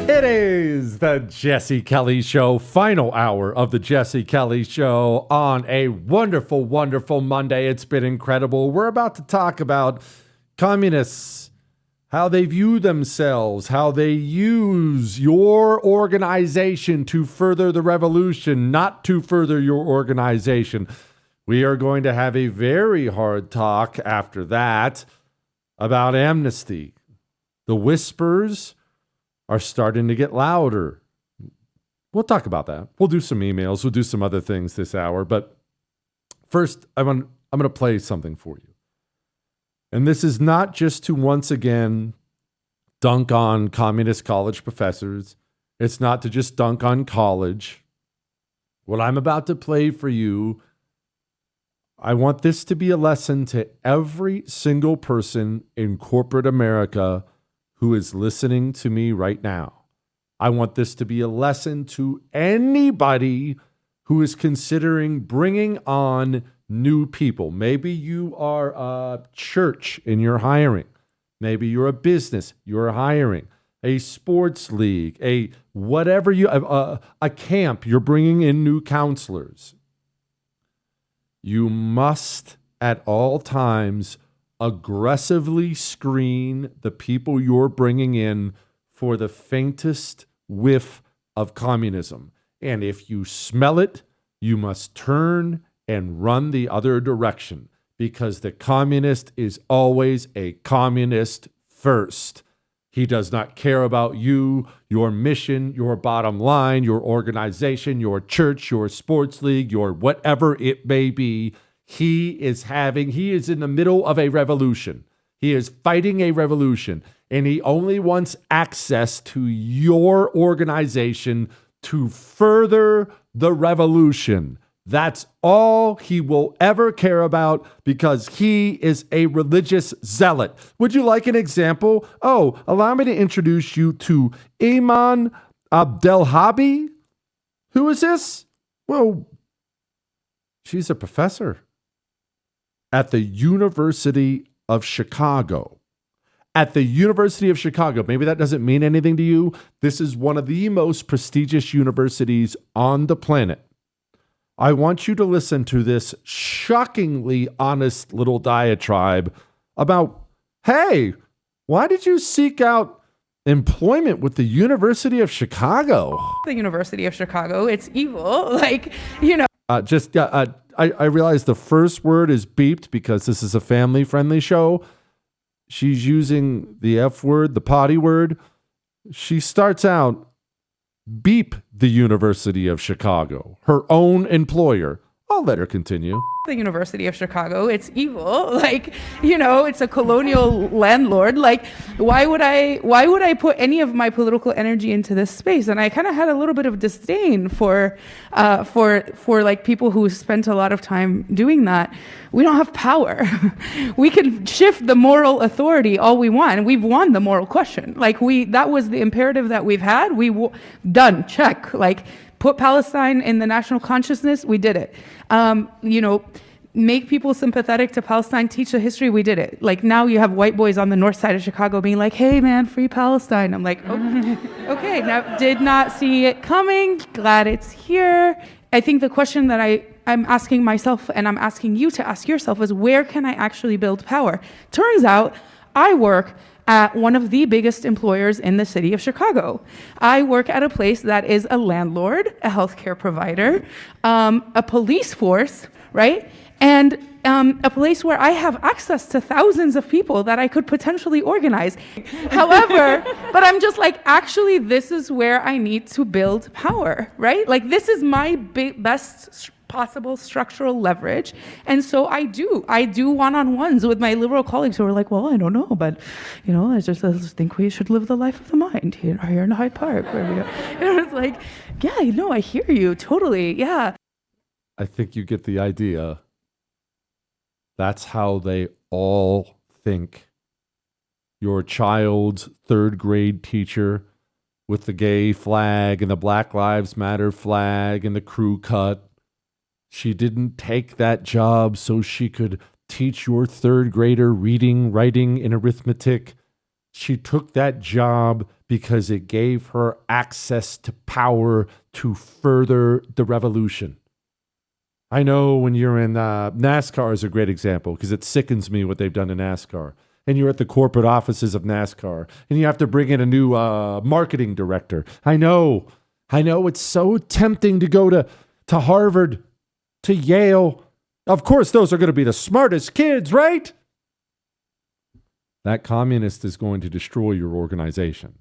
It is the Jesse Kelly Show, final hour of the Jesse Kelly Show on a wonderful, wonderful Monday. It's been incredible. We're about to talk about communists, how they view themselves, how they use your organization to further the revolution, not to further your organization. We are going to have a very hard talk after that about Amnesty. The whispers are starting to get louder. We'll talk about that. We'll do some emails. We'll do some other things this hour. But first, I'm going to play something for you. And this is not just to once again dunk on communist college professors. It's not to just dunk on college. What I'm about to play for you, I want this to be a lesson to every single person in corporate America who is listening to me right now. I want this to be a lesson to anybody who is considering bringing on new people. Maybe you are a church and you're hiring. Maybe you're a business, you're hiring. A sports league, a whatever a camp, you're bringing in new counselors. You must at all times aggressively screen the people you're bringing in for the faintest whiff of communism. And if you smell it, you must turn and run the other direction, because the communist is always a communist first. He does not care about you, your mission, your bottom line, your organization, your church, your sports league, your whatever it may be. He is in the middle of a revolution. He is fighting a revolution, and he only wants access to your organization to further the revolution. That's all he will ever care about, because he is a religious zealot. Would you like an example? Oh, allow me to introduce you to Iman Abdelhabi. Who is this? Well, she's a professor at the University of Chicago. At the University of Chicago. Maybe that doesn't mean anything to you. This is one of the most prestigious universities on the planet. I want you to listen to this shockingly honest little diatribe about, hey, why did you seek out employment with the University of Chicago? The University of Chicago, it's evil. I realize the first word is beeped because this is a family-friendly show. She's using the F word, the potty word. She starts out, beep the University of Chicago, her own employer. I'll let her continue. The University of Chicago, it's evil. It's a colonial landlord. Why would I put any of my political energy into this space? And I kind of had a little bit of disdain for people who spent a lot of time doing that. We don't have power. We can shift the moral authority all we want. And we've won the moral question. That was the imperative that we've had. Done, check. Put Palestine in the national consciousness, we did it. Make people sympathetic to Palestine, teach the history, we did it. Now you have white boys on the north side of Chicago being like, hey man, free Palestine. I'm like, oh, okay, now did not see it coming, glad it's here. I think the question that I'm asking myself, and I'm asking you to ask yourself, is where can I actually build power? Turns out I work at one of the biggest employers in the city of Chicago. I work at a place that is a landlord, a healthcare provider, a police force, right? And a place where I have access to thousands of people that I could potentially organize. However, but I'm just actually, this is where I need to build power, right? This is my best possible structural leverage. And so I do one-on-ones with my liberal colleagues who are like, well, I don't know, but, I just think we should live the life of the mind here in Hyde Park. It's yeah, I hear you, totally, yeah. I think you get the idea. That's how they all think. Your child's third grade teacher with the gay flag and the Black Lives Matter flag and the crew cut. She didn't take that job so she could teach your third grader reading, writing, and arithmetic. She took that job because it gave her access to power to further the revolution. I know when you're in NASCAR is a great example because it sickens me what they've done in NASCAR. And you're at the corporate offices of NASCAR and you have to bring in a new marketing director. I know it's so tempting to go to Harvard, to Yale. Of course, those are going to be the smartest kids, right? That communist is going to destroy your organization.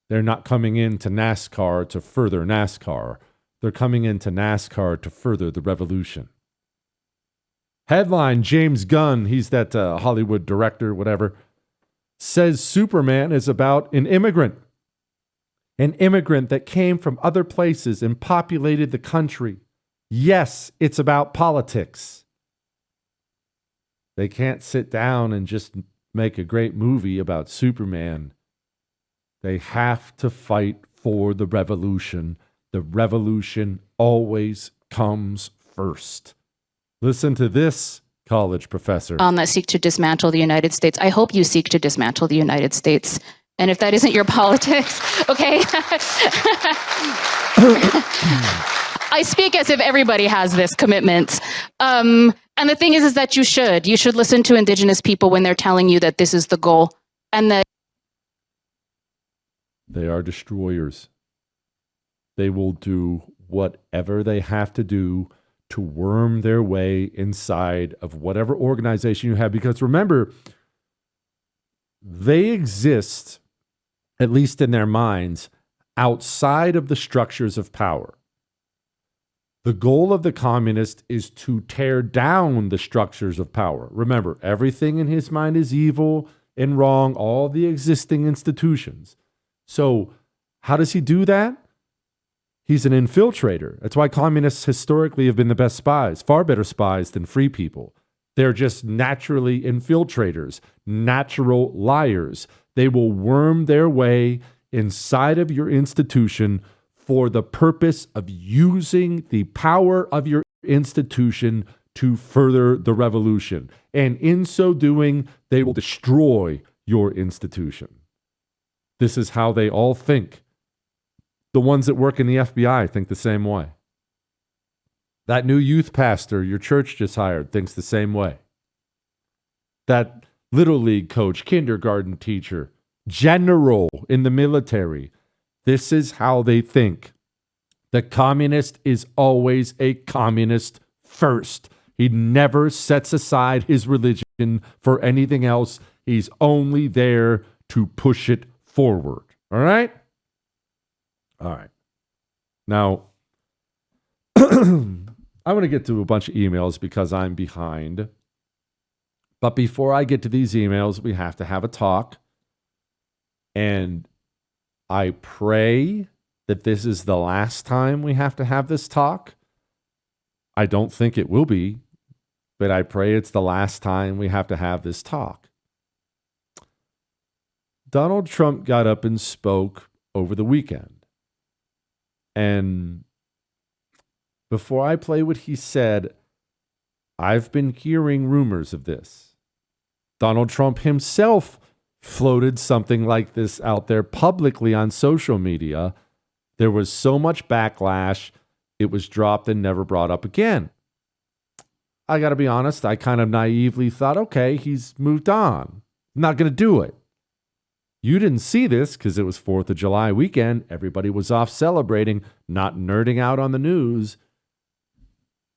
They're not coming into NASCAR to further NASCAR. They're coming into NASCAR to further the revolution. Headline, James Gunn, he's that Hollywood director, whatever, says Superman is about an immigrant that came from other places and populated the country. Yes, it's about politics. They can't sit down and just make a great movie about Superman. They have to fight for the revolution. The revolution always comes first. Listen to this, college professor. That seek to dismantle the United States. I hope you seek to dismantle the United States. And if that isn't your politics, okay? I speak as if everybody has this commitment. And the thing is that you should listen to Indigenous people when they're telling you that this is the goal and that they are destroyers. They will do whatever they have to do to worm their way inside of whatever organization you have. Because remember, they exist, at least in their minds, outside of the structures of power. The goal of the communist is to tear down the structures of power. Remember, everything in his mind is evil and wrong, all the existing institutions. So how does he do that? He's an infiltrator. That's why communists historically have been the best spies, far better spies than free people. They're just naturally infiltrators, natural liars. They will worm their way inside of your institution for the purpose of using the power of your institution to further the revolution. And in so doing, they will destroy your institution. This is how they all think. The ones that work in the FBI think the same way. That new youth pastor your church just hired thinks the same way. That little league coach, kindergarten teacher, general in the military, this is how they think. The communist is always a communist first. He never sets aside his religion for anything else. He's only there to push it forward. All right? All right. Now, I want to get to a bunch of emails because I'm behind. But before I get to these emails, we have to have a talk. And I pray that this is the last time we have to have this talk. I don't think it will be, but I pray it's the last time we have to have this talk. Donald Trump got up and spoke over the weekend. And before I play what he said, I've been hearing rumors of this. Donald Trump himself floated something like this out there publicly on social media. There was so much backlash, it was dropped and never brought up again. I got to be honest, I kind of naively thought, okay, he's moved on. I'm not going to do it. You didn't see this because it was 4th of July weekend. Everybody was off celebrating, not nerding out on the news.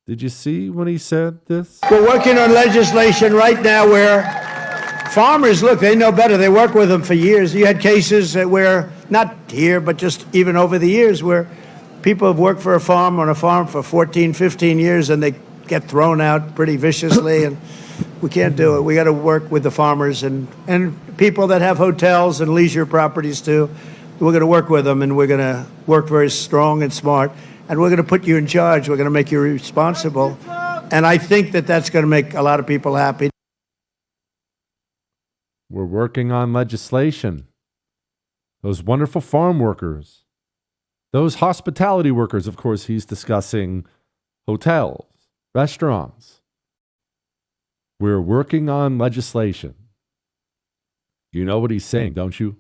Did you see when he said this? We're working on legislation right now where farmers, look, they know better. They work with them for years. You had cases where, not here, but just even over the years, where people have worked for on a farm for 14, 15 years, and they get thrown out pretty viciously, and we can't do it. We got to work with the farmers and people that have hotels and leisure properties too. We're going to work with them, and we're going to work very strong and smart, and we're going to put you in charge. We're going to make you responsible, and I think that that's going to make a lot of people happy. We're working on legislation. Those wonderful farm workers, those hospitality workers, of course, he's discussing hotels, restaurants. We're working on legislation. You know what he's saying, don't you?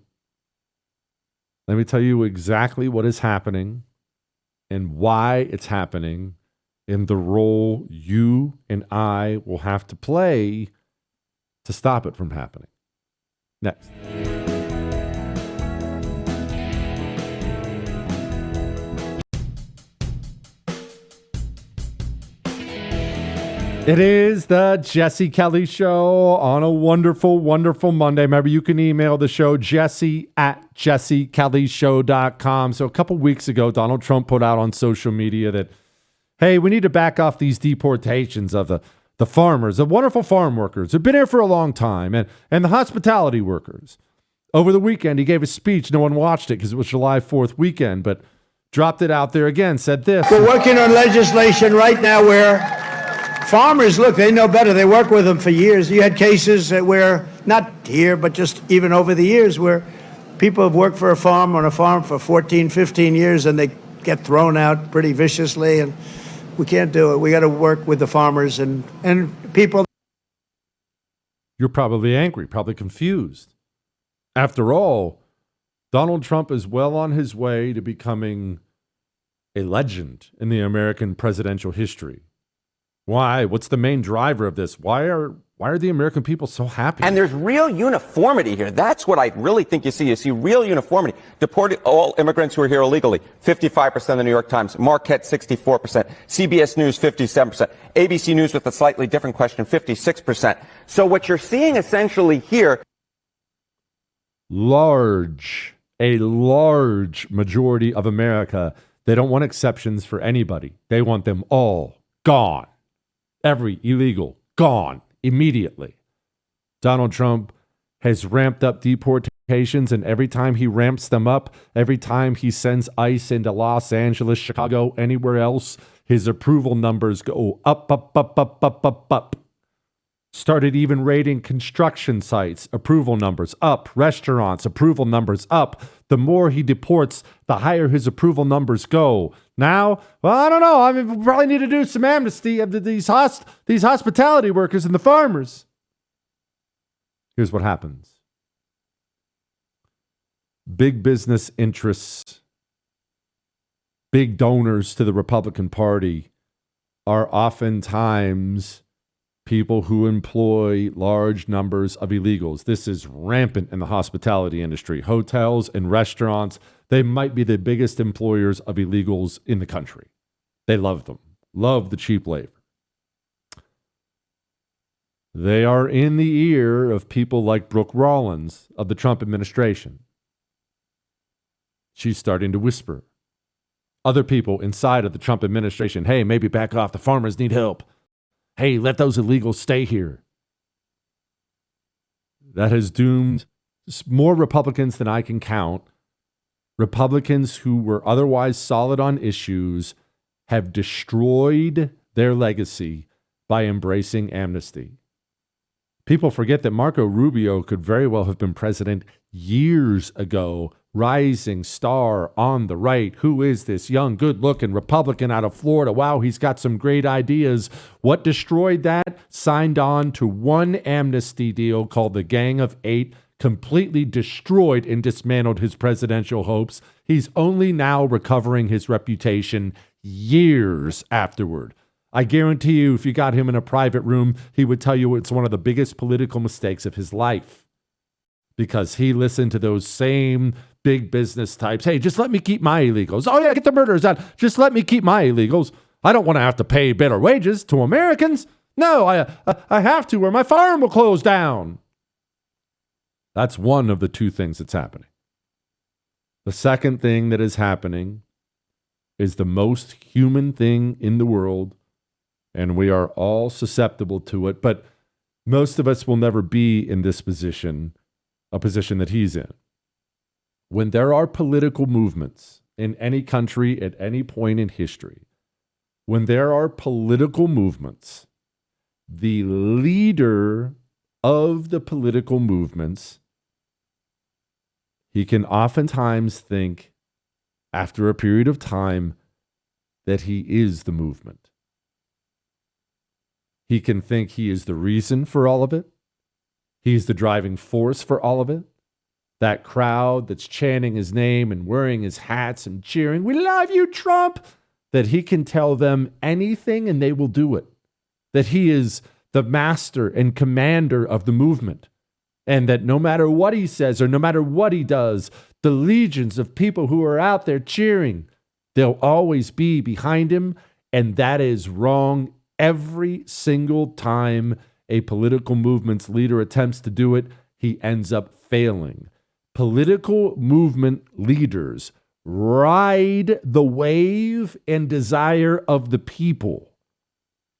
Let me tell you exactly what is happening and why it's happening and the role you and I will have to play to stop it from happening. Next. It is the Jesse Kelly Show on a wonderful, wonderful Monday. Remember, you can email the show, jesse@jessekellyshow.com. So a couple weeks ago, Donald Trump put out on social media that, hey, we need to back off these deportations of the farmers, the wonderful farm workers who've been here for a long time, and the hospitality workers. Over the weekend, he gave a speech. No one watched it because it was July 4th weekend, but dropped it out there again, said this. We're working on legislation right now where farmers, look, they know better. They work with them for years. You had cases where, not here, but just even over the years, where people have worked for on a farm for 14, 15 years, and they get thrown out pretty viciously, and we can't do it. We got to work with the farmers and people. You're probably angry, probably confused. After all, Donald Trump is well on his way to becoming a legend in the American presidential history. Why? What's the main driver of this? Why are the American people so happy? And there's real uniformity here. That's what I really think you see. You see real uniformity. Deporting all immigrants who are here illegally, 55% of the New York Times. Marquette, 64%. CBS News, 57%. ABC News with a slightly different question, 56%. So what you're seeing essentially here. A large majority of America, they don't want exceptions for anybody. They want them all gone. Every illegal, gone immediately. Donald Trump has ramped up deportations, and every time he ramps them up, every time he sends ICE into Los Angeles, Chicago, anywhere else, his approval numbers go up, up, up, up, up, up, up. Started even rating construction sites, approval numbers up, restaurants, approval numbers up. The more he deports, the higher his approval numbers go. Now, well, I don't know. I mean, we probably need to do some amnesty of these hospitality workers and the farmers. Here's what happens. Big business interests, big donors to the Republican Party are oftentimes people who employ large numbers of illegals. This is rampant in the hospitality industry. Hotels and restaurants, they might be the biggest employers of illegals in the country. They love them, love the cheap labor. They are in the ear of people like Brooke Rollins of the Trump administration. She's starting to whisper. Other people inside of the Trump administration, hey, maybe back off, the farmers need help. Hey, let those illegals stay here. That has doomed more Republicans than I can count. Republicans who were otherwise solid on issues have destroyed their legacy by embracing amnesty. People forget that Marco Rubio could very well have been president years ago, rising star on the right. Who is this young, good-looking Republican out of Florida? Wow, he's got some great ideas. What destroyed that? Signed on to one amnesty deal called the Gang of Eight, completely destroyed and dismantled his presidential hopes. He's only now recovering his reputation years afterward. I guarantee you, if you got him in a private room, he would tell you it's one of the biggest political mistakes of his life, because he listened to those same big business types. Hey, just let me keep my illegals. Oh, yeah, get the murderers out. Just let me keep my illegals. I don't want to have to pay better wages to Americans. No, I have to, or my farm will close down. That's one of the two things that's happening. The second thing that is happening is the most human thing in the world, and we are all susceptible to it, but most of us will never be in this position, a position that he's in. When there are political movements in any country at any point in history, when there are political movements, the leader of the political movements, he can oftentimes think, after a period of time, that he is the movement. He can think he is the reason for all of it. He's the driving force for all of it. that crowd that's chanting his name and wearing his hats and cheering, "We love you, Trump," that he can tell them anything and they will do it. That he is the master and commander of the movement. And that no matter what he says or no matter what he does, the legions of people who are out there cheering, they'll always be behind him. And that is wrong every single time a political movement's leader attempts to do it. He ends up failing. Political movement leaders ride the wave and desire of the people.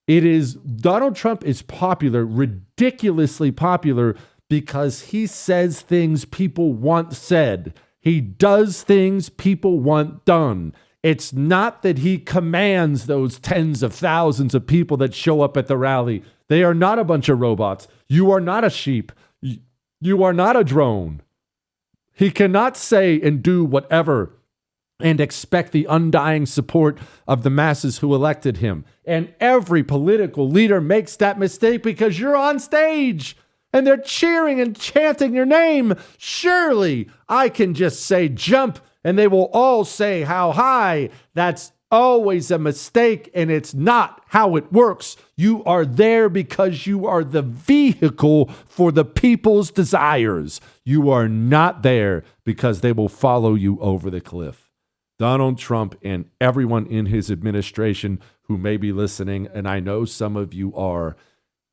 Donald Trump is popular, ridiculously popular, because he says things people want said. He does things people want done. It's not that he commands those tens of thousands of people that show up at the rally. They are not a bunch of robots. You are not a sheep. You are not a drone. He cannot say and do whatever and expect the undying support of the masses who elected him. And every political leader makes that mistake because you're on stage and they're cheering and chanting your name. Surely I can just say jump and they will all say how high. That's always a mistake, and it's not how it works. You are there because you are the vehicle for the people's desires. You are not there because they will follow you over the cliff. Donald Trump and everyone in his administration who may be listening, and I know some of you are,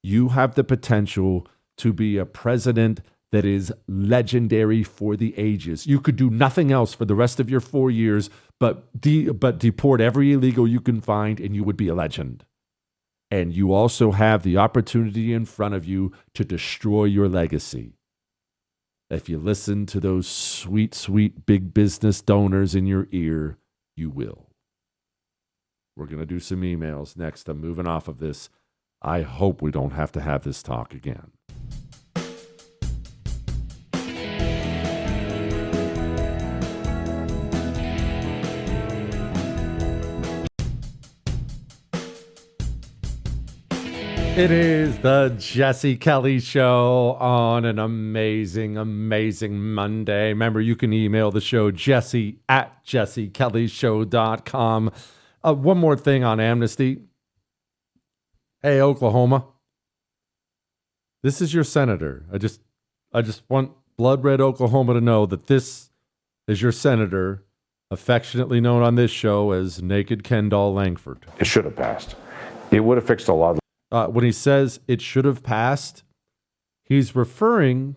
you have the potential to be a president that is legendary for the ages. You could do nothing else for the rest of your 4 years but deport every illegal you can find, and you would be a legend. And you also have the opportunity in front of you to destroy your legacy. If you listen to those sweet, sweet big business donors in your ear, you will. We're going to do some emails next. I'm moving off of this. I hope we don't have to have this talk again. It is the Jesse Kelly Show on an amazing, amazing Monday. Remember, you can email the show, jesse@jessekellyshow.com. One more thing on Amnesty. Hey, Oklahoma. This is your senator. I just want Blood Red Oklahoma to know that this is your senator, affectionately known on this show as Naked Ken Doll Langford. It should have passed. It would have fixed a lot of when he says it should have passed, he's referring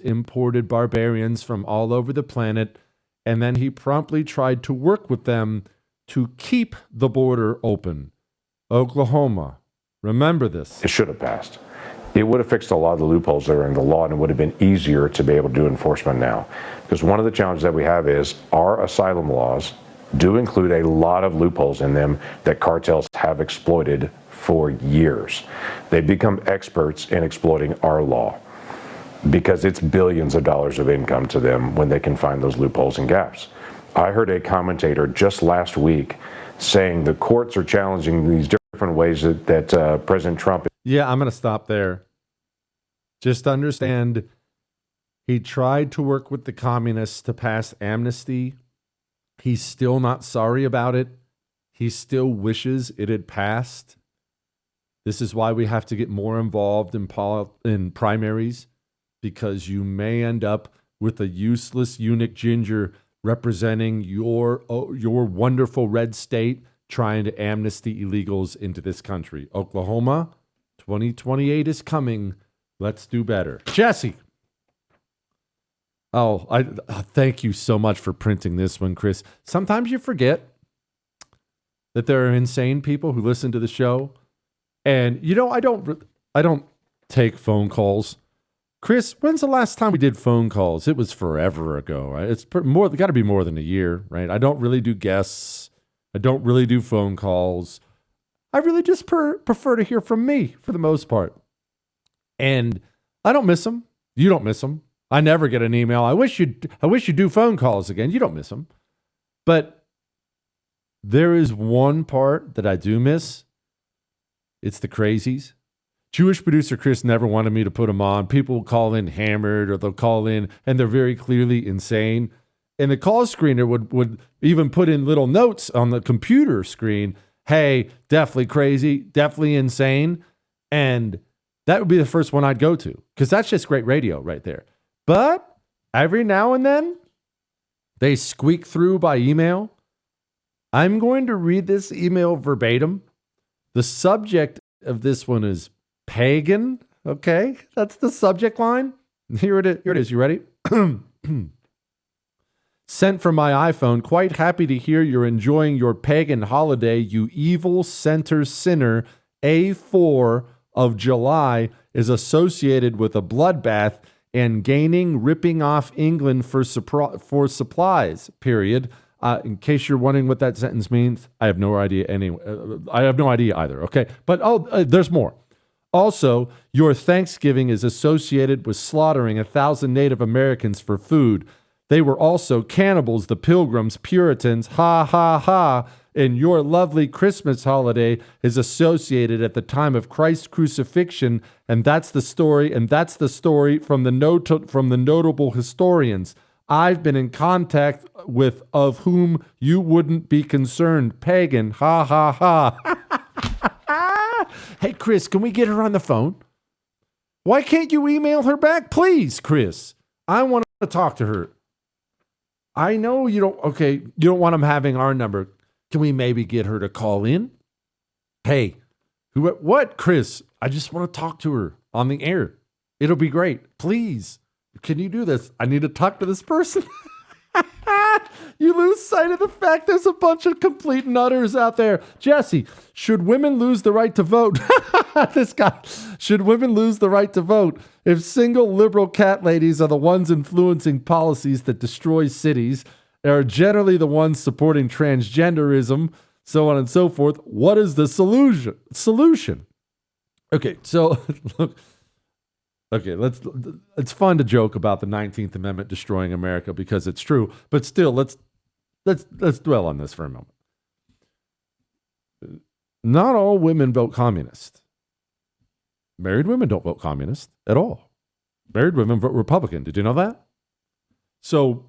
imported barbarians from all over the planet, and then he promptly tried to work with them to keep the border open. Oklahoma, remember this. It should have passed. It would have fixed a lot of the loopholes that are in the law, and it would have been easier to be able to do enforcement now. Because one of the challenges that we have is our asylum laws do include a lot of loopholes in them that cartels have exploited for years. They've become experts in exploiting our law because it's billions of dollars of income to them when they can find those loopholes and gaps. I heard a commentator just last week saying the courts are challenging these different ways that President Trump. Yeah, I'm going to stop there. Just understand, he tried to work with the communists to pass amnesty. He's still not sorry about it. He still wishes it had passed. This is why we have to get more involved in primaries, because you may end up with a useless eunuch ginger representing your wonderful red state trying to amnesty illegals into this country. Oklahoma, 2028 is coming. Let's do better. Jesse. Thank you so much for printing this one, Chris. Sometimes you forget that there are insane people who listen to the show. And, I don't take phone calls. Chris, when's the last time we did phone calls? It was forever ago, right? It's got to be more than a year, right? I don't really do guests. I don't really do phone calls. I really just prefer to hear from me for the most part. And I don't miss them. You don't miss them. I never get an email. I wish you do phone calls again. You don't miss them. But There is one part that I do miss. It's the crazies. Jewish producer Chris never wanted me to put them on. People will call in hammered or they'll call in and they're very clearly insane. And the call screener would even put in little notes on the computer screen. Hey, definitely crazy, definitely insane. And that would be the first one I'd go to because that's just great radio right there. But every now and then, they squeak through by email. I'm going to read this email verbatim. The subject of this one is pagan. Okay, that's the subject line. Here it is. You ready? Sent from my iPhone. Quite happy to hear you're enjoying your pagan holiday, you evil center sinner. A4 of July is associated with a bloodbath and gaining, ripping off England for supplies, period. In case you're wondering what that sentence means, I have no idea anyway. I have no idea either, okay? But there's more. Also, your Thanksgiving is associated with slaughtering 1,000 Native Americans for food. They were also cannibals, the Pilgrims, Puritans, ha, ha, ha. And your lovely Christmas holiday is associated at the time of Christ's crucifixion, and that's the story from the notable historians I've been in contact with, of whom you wouldn't be concerned. Pagan, ha, ha, ha. Hey, Chris, can we get her on the phone? Why can't you email her back, please, Chris? I want to talk to her. I know you don't want them having our number. Can we maybe get her to call in? Hey, what, Chris? I just want to talk to her on the air. It'll be great. Please, can you do this? I need to talk to this person. You lose sight of the fact there's a bunch of complete nutters out there. Jesse, should women lose the right to vote? This guy. Should women lose the right to vote if single liberal cat ladies are the ones influencing policies that destroy cities, are generally the ones supporting transgenderism, so on and so forth? What is the solution? Okay, so look. Okay, it's fun to joke about the 19th Amendment destroying America because it's true, but still, let's dwell on this for a moment. Not all women vote communist. Married women don't vote communist at all. Married women vote Republican. Did you know that? So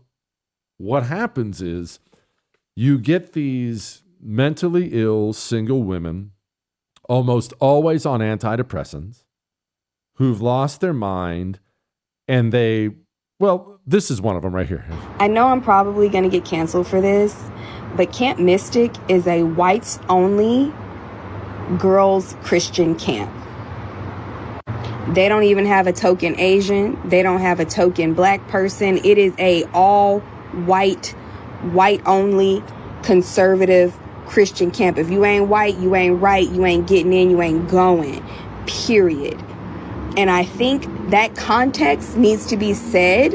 what happens is you get these mentally ill single women, almost always on antidepressants, who've lost their mind, and this is one of them right here. I know I'm probably going to get canceled for this, but Camp Mystic is a whites-only girls' Christian camp. They don't even have a token Asian. They don't have a token black person. It is a all-white, white-only, conservative Christian camp. If you ain't white, you ain't right, you ain't getting in, you ain't going, period. And I think that context needs to be said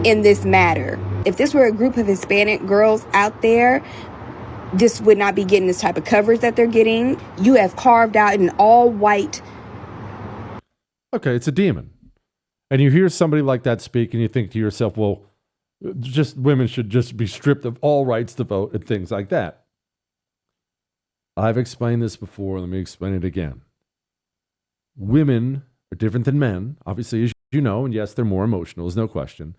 in this matter. If this were a group of Hispanic girls out there, this would not be getting this type of coverage that they're getting. You have carved out an all-white. Okay, it's a demon. And you hear somebody like that speak and you think to yourself, well, just women should just be stripped of all rights to vote and things like that. I've explained this before. Let me explain it again. Women are different than men, obviously, as you know, and yes, they're more emotional, there's no question.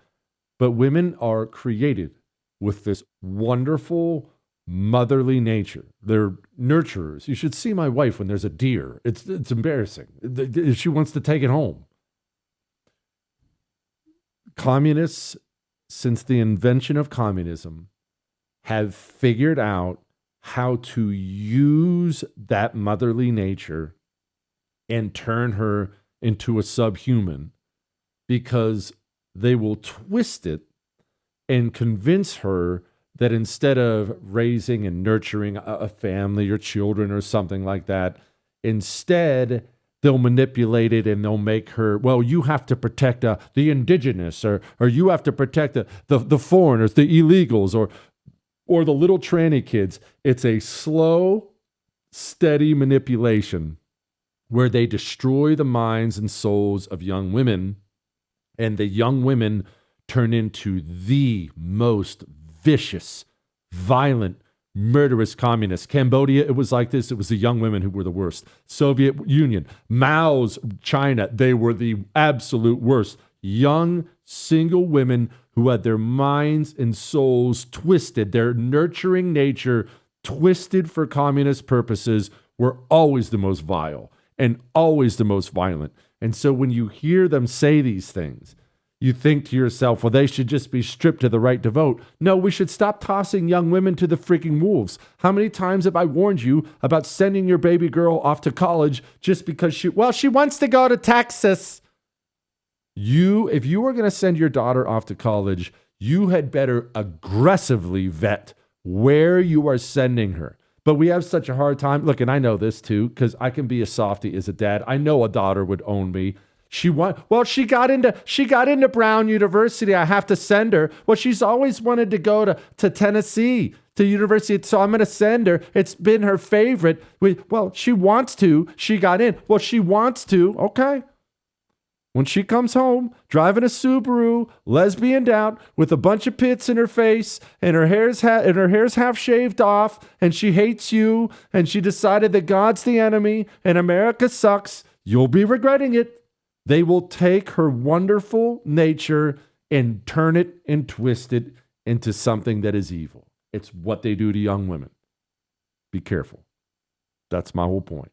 But women are created with this wonderful motherly nature. They're nurturers. You should see my wife when there's a deer. It's embarrassing. She wants to take it home. Communists, since the invention of communism, have figured out how to use that motherly nature and turn her into a subhuman, because they will twist it and convince her that instead of raising and nurturing a family or children or something like that, instead they'll manipulate it and they'll make her, well, you have to protect the indigenous, or you have to protect the foreigners, the illegals, or the little tranny kids. It's a slow, steady manipulation where they destroy the minds and souls of young women, and the young women turn into the most vicious, violent murderous communists. Cambodia, it was like this. It was the young women who were the worst. Soviet Union, Mao's China, they were the absolute worst. Young, single women who had their minds and souls twisted, their nurturing nature twisted for communist purposes, were always the most vile and always the most violent. And so when you hear them say these things, you think to yourself, well, they should just be stripped of the right to vote. No, we should stop tossing young women to the freaking wolves. How many times have I warned you about sending your baby girl off to college just because she wants to go to Texas? If you are going to send your daughter off to college, you had better aggressively vet where you are sending her. But we have such a hard time. Look, and I know this too, because I can be a softie as a dad. I know a daughter would own me. She got into Brown University. I have to send her. Well, she's always wanted to go to Tennessee, to university, so I'm going to send her. It's been her favorite. Well, she wants to. She got in. Well, she wants to. Okay. When she comes home, driving a Subaru, lesbianed out, with a bunch of pits in her face, and her hair's half shaved off, and she hates you, and she decided that God's the enemy, and America sucks, you'll be regretting it. They will take her wonderful nature and turn it and twist it into something that is evil. It's what they do to young women. Be careful. That's my whole point.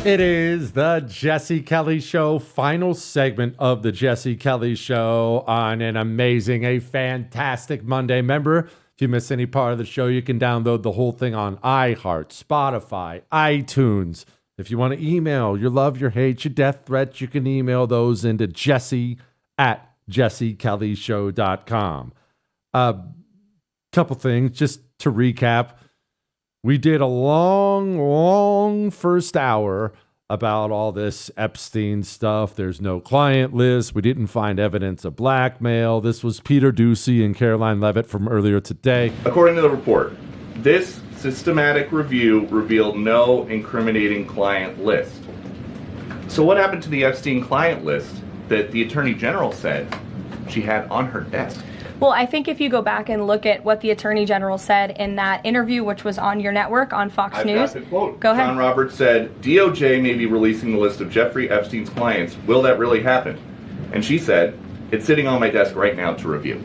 It is the Jesse Kelly Show, final segment of the Jesse Kelly Show on a fantastic Monday. Remember, if you miss any part of the show, you can download the whole thing on iHeart, Spotify, iTunes. If you want to email your love, your hate, your death threats, you can email those into jesse@jessekellyshow.com. Couple things, just to recap. We did a long first hour about all this Epstein stuff. There's no client list. We didn't find evidence of blackmail. This was Peter Ducey and Caroline Levitt from earlier today. According to the report, this systematic review revealed no incriminating client list. So what happened to the Epstein client list that the Attorney General said she had on her desk? Well, I think if you go back and look at what the Attorney General said in that interview, which was on your network on Fox News. Got the quote. Go ahead. John Roberts said, DOJ may be releasing the list of Jeffrey Epstein's clients. Will that really happen? And she said, it's sitting on my desk right now to review.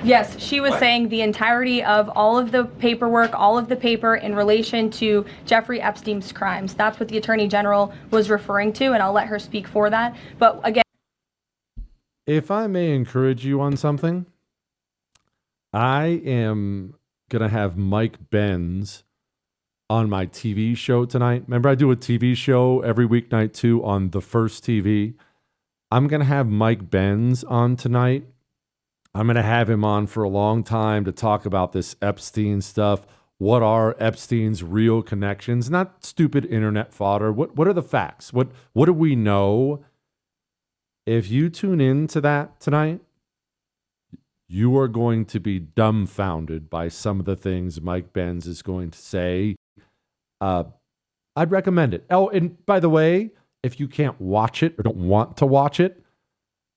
Yes, she was saying the entirety of all of the paperwork, all of the paper in relation to Jeffrey Epstein's crimes. That's what the Attorney General was referring to, and I'll let her speak for that. But again, if I may encourage you on something, I am going to have Mike Benz on my TV show tonight. Remember, I do a TV show every weeknight too on The First TV. I'm going to have Mike Benz on tonight. I'm going to have him on for a long time to talk about this Epstein stuff. What are Epstein's real connections? Not stupid internet fodder. What are the facts? What do we know? If you tune in to that tonight, you are going to be dumbfounded by some of the things Mike Benz is going to say. I'd recommend it. Oh, and by the way, if you can't watch it or don't want to watch it,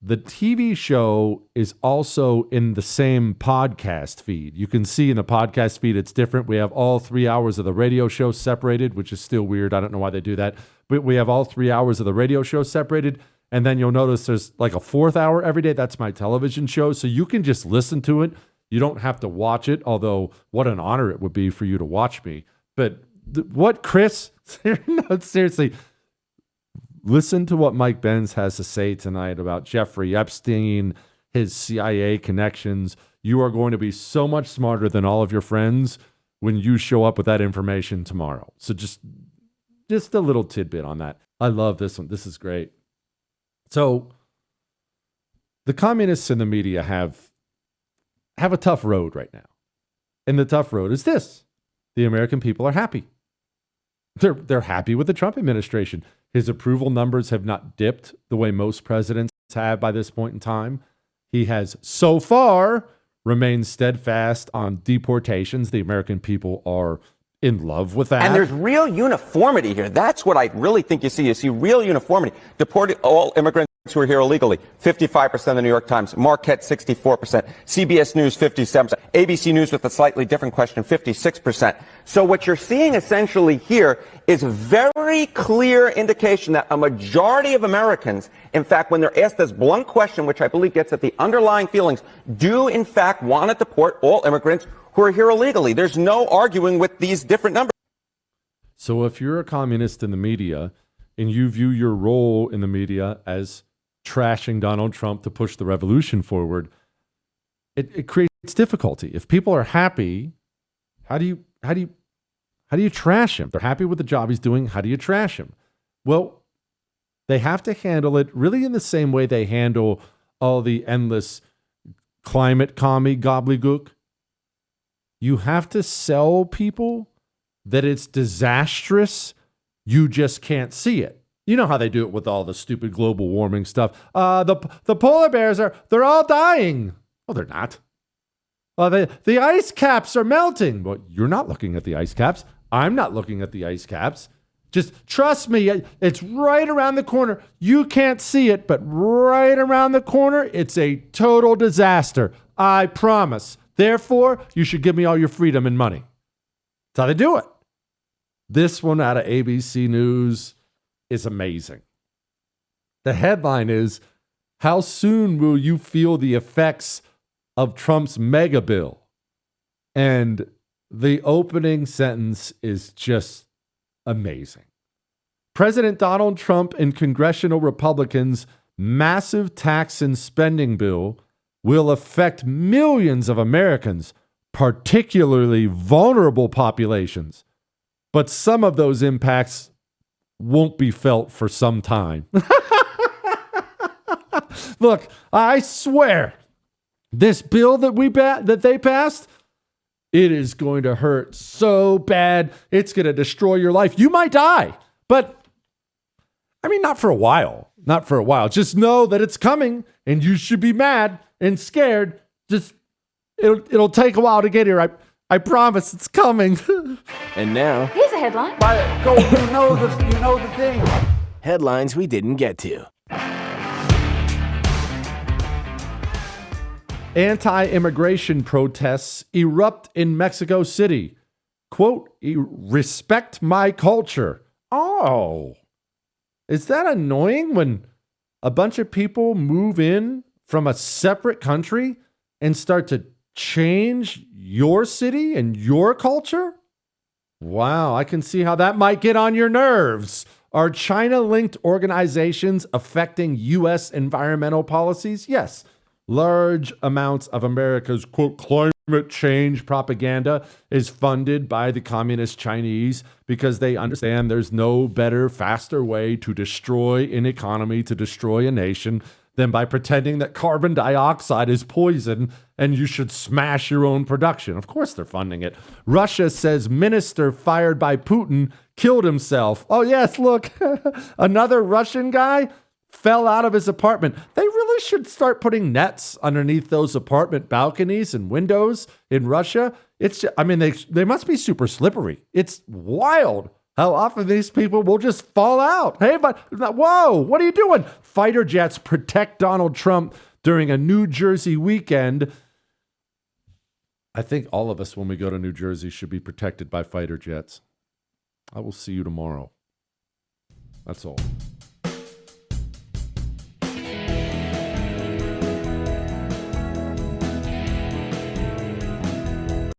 the TV show is also in the same podcast feed. You can see in the podcast feed it's different. We have all 3 hours of the radio show separated, which is still weird. I don't know why they do that. But we have all 3 hours of the radio show separated. And then you'll notice there's like a 4th hour every day. That's my television show. So you can just listen to it. You don't have to watch it, although what an honor it would be for you to watch me. But what Chris, no, seriously, listen to what Mike Benz has to say tonight about Jeffrey Epstein, his CIA connections. You are going to be so much smarter than all of your friends when you show up with that information tomorrow. So just a little tidbit on that. I love this one. This is great. So the communists in the media have a tough road right now. And the tough road is this. The American people are happy. They're happy with the Trump administration. His approval numbers have not dipped the way most presidents have by this point in time. He has so far remained steadfast on deportations. The American people are in love with that. And there's real uniformity here. That's what I really think you see. You see real uniformity. Deporting all immigrants who are here illegally, 55% of the New York Times. Marquette, 64%. CBS News, 57%. ABC News with a slightly different question, 56%. So what you're seeing essentially here is a very clear indication that a majority of Americans, in fact, when they're asked this blunt question, which I believe gets at the underlying feelings, do in fact want to deport all immigrants who are here illegally. There's no arguing with these different numbers. So if you're a communist in the media and you view your role in the media as trashing Donald Trump to push the revolution forward, it creates difficulty. If people are happy, how do you trash him? They're happy with the job he's doing. How do you trash him? Well, they have to handle it really in the same way they handle all the endless climate commie gobbledygook. You have to sell people that it's disastrous. You just can't see it. You know how they do it with all the stupid global warming stuff. The polar bears they're all dying. Oh, they're not. The ice caps are melting. Well, you're not looking at the ice caps. I'm not looking at the ice caps. Just trust me, it's right around the corner. You can't see it, but right around the corner, it's a total disaster. I promise. Therefore, you should give me all your freedom and money. That's how they do it. This one out of ABC News is amazing. The headline is, how soon will you feel the effects of Trump's mega bill? And the opening sentence is just amazing. President Donald Trump and congressional Republicans' massive tax and spending bill will affect millions of Americans, particularly vulnerable populations. But some of those impacts won't be felt for some time. Look, I swear, this bill that they passed, it is going to hurt so bad, it's going to destroy your life. You might die, but I mean, not for a while. Not for a while. Just know that it's coming, and you should be mad and scared. Just it'll take a while to get here. I promise it's coming. And now, here's a headline. Go, you know the thing. Headlines we didn't get to. Anti-immigration protests erupt in Mexico City. Quote, respect my culture. Oh, is that annoying when a bunch of people move in from a separate country and start to change your city and your culture? Wow, I can see how that might get on your nerves. Are China-linked organizations affecting U.S. environmental policies? Yes. Large amounts of America's, quote, climate change propaganda is funded by the communist Chinese because they understand there's no better, faster way to destroy an economy, to destroy a nation, than by pretending that carbon dioxide is poison and you should smash your own production. Of course they're funding it. Russia says minister fired by Putin killed himself. Oh, yes, look, another Russian guy fell out of his apartment. They really should start putting nets underneath those apartment balconies and windows in Russia. They must be super slippery. It's wild how often these people will just fall out. Hey, but whoa, what are you doing? Fighter jets protect Donald Trump during a New Jersey weekend. I think all of us, when we go to New Jersey, should be protected by fighter jets. I will see you tomorrow. That's all.